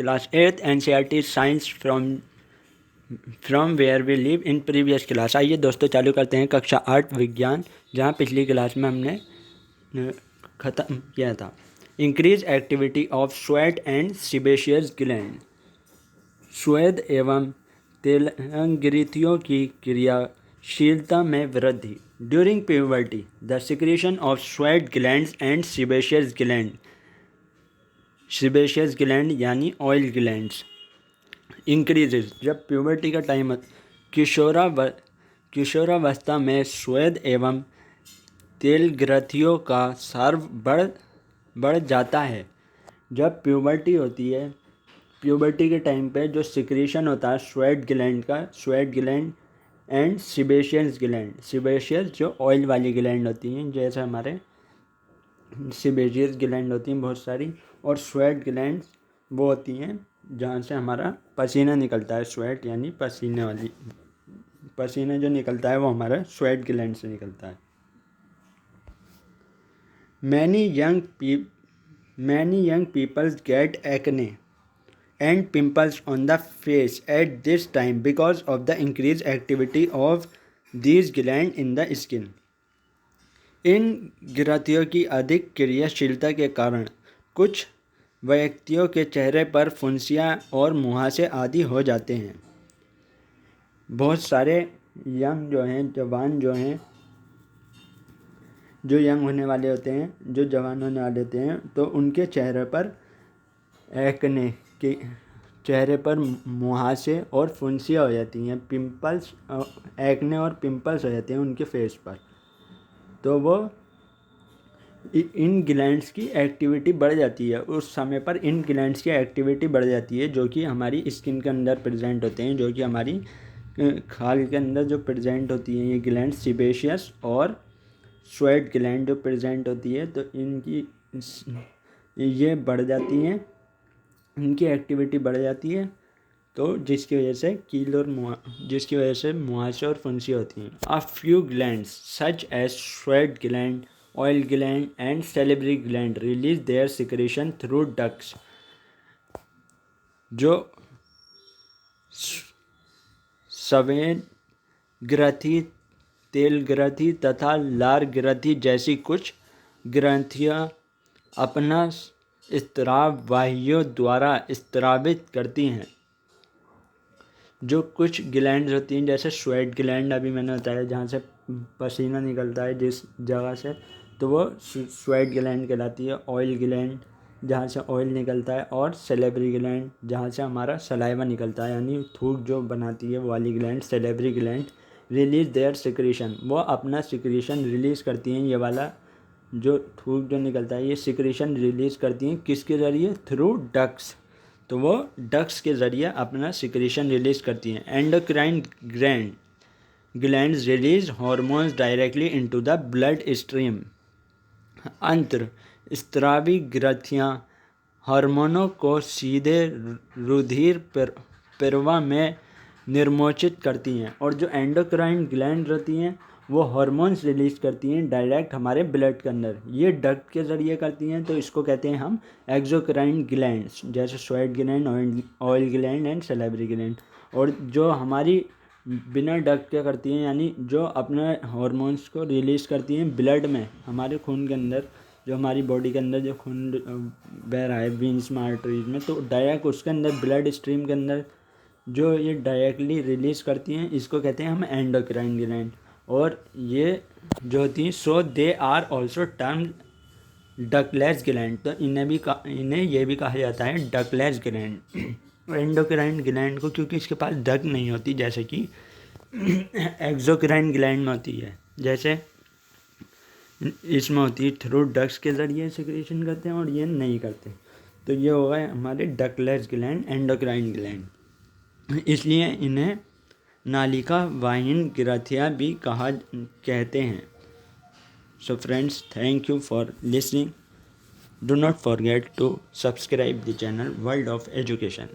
Class 8th NCERT science from where we live in previous class. आइए दोस्तों चालू करते हैं कक्षा 8 विज्ञान, जहाँ पिछली क्लास में हमने ख़त्म किया था। Increase activity of sweat and sebaceous gland. स्वेद एवं तेलग्रिथियों की क्रियाशीलता में वृद्धि। During puberty the secretion of sweat glands and sebaceous gland यानी ऑयल ग्लैंड्स इंक्रीजेज। जब प्यूबर्टी का टाइम किशोरावस्था में स्वेद एवं तेलग्रंथियों का स्राव बढ़ जाता है। जब प्यूबर्टी होती है, प्यूबर्टी के टाइम पे जो सिक्रीशन होता है sweat gland and sebaceous gland. Sebaceous जो ऑयल वाली ग्लैंड होती हैं, जैसे हमारे सीबेशियस ग्लैंड होती हैं बहुत सारी, और स्वेट ग्लैंड वो होती हैं जहाँ से हमारा पसीना निकलता है। स्वेट यानी पसीना जो निकलता है वो हमारा स्वेट ग्लैंड से निकलता है। Many young people get acne and pimples on the face at this time because of the increased activity of these glands in the skin. इन ग्रंथियों की अधिक क्रियाशीलता के कारण कुछ व्यक्तियों के चेहरे पर फुंसियाँ और मुहासे आदि हो जाते हैं। बहुत सारे यंग जो हैं, जवान जो हैं, जो यंग होने वाले होते हैं, जो जवान होने वाले होते हैं, तो उनके चेहरे पर चेहरे पर मुहासे और फुंसियाँ हो जाती हैं। एक्ने और पिंपल्स हो जाते हैं उनके फेस पर। तो वो इन ग्लैंड्स की एक्टिविटी बढ़ जाती है। उस समय पर इन ग्लैंड्स की एक्टिविटी बढ़ जाती है जो कि हमारी स्किन के अंदर प्रेजेंट होते हैं, जो कि हमारी खाल के अंदर जो प्रेजेंट होती हैं ये ग्लैंड सीबेशियस और स्वेट ग्लैंड जो प्रेजेंट होती है, तो इनकी ये बढ़ जाती हैं, इनकी एक्टिविटी बढ़ जाती है, तो जिसकी वजह से मुहासे और फुंसी होती हैं। A few glands such as sweat gland, oil gland and salivary gland release their secretion through ducts. जो स्वेद ग्रंथि, तेल ग्रंथि तथा लार ग्रंथि जैसी कुछ ग्रंथियाँ अपना स्राव वाहियों द्वारा स्रावित करती हैं। जो कुछ ग्लैंड्स होती हैं, जैसे स्वेट ग्लैंड अभी मैंने बताया जहाँ से पसीना निकलता है जिस जगह से, तो वो स्वेट ग्लैंड कहलाती है। ऑयल ग्लैंड जहाँ से ऑयल निकलता है, और सैलिवरी ग्लैंड जहाँ से हमारा सलाइवा निकलता है यानी थूक जो बनाती है वो वाली gland salivary gland release their secretion. वो अपना सिक्रीशन रिलीज़ करती हैं। ये वाला जो थूक जो निकलता है ये सिक्रीशन रिलीज़ करती हैं किसके ज़रिए? Through ducts. तो वो डक्ट्स के ज़रिए अपना सिक्रीशन रिलीज़ करती हैं। Endocrine glands release hormones directly into the blood stream. अंतःस्रावी ग्रंथियाँ हार्मोनों को सीधे रुधिर प्रवाह में निर्मोचित करती हैं, और जो एंडोक्राइन ग्लैंड रहती हैं वो हार्मोन्स रिलीज करती हैं डायरेक्ट हमारे ब्लड के अंदर। ये डक्ट के ज़रिए करती हैं, तो इसको कहते हैं हम एक्सोक्राइन ग्लैंड्स, जैसे sweat gland, oil gland and salivary gland. और जो हमारी बिना डक्ट के करती हैं, यानी जो अपने हार्मोन्स को रिलीज़ करती हैं ब्लड में, हमारे खून के अंदर, जो हमारी बॉडी के अंदर जो खून बह रहा है वीन्स में, आर्टरीज में, तो डायरेक्ट उसके अंदर ब्लड स्ट्रीम के अंदर जो ये डायरेक्टली रिलीज़ करती हैं, इसको कहते हैं हम एंडोक्राइन ग्लैंड। और ये जो होती हैं, so they are also termed ductless gland. तो इन्हें ये भी कहा जाता है डक्टलेस ग्लैंड। एंडोक्राइन ग्लैंड को, क्योंकि इसके पास डक्ट नहीं होती जैसे कि एक्सोक्राइन ग्लैंड में होती है, जैसे इसमें होती है थ्रू डक्ट्स के ज़रिए सिक्रेशन करते हैं, और ये नहीं करते। तो ये होगा हमारे डक्टलेस ग्लैंड, एंडोक्राइन ग्लैंड। इसलिए इन्हें नालिका वाहिन ग्रंथियाँ भी कहते हैं। So friends, thank you for listening. Do not forget to subscribe the channel World of Education.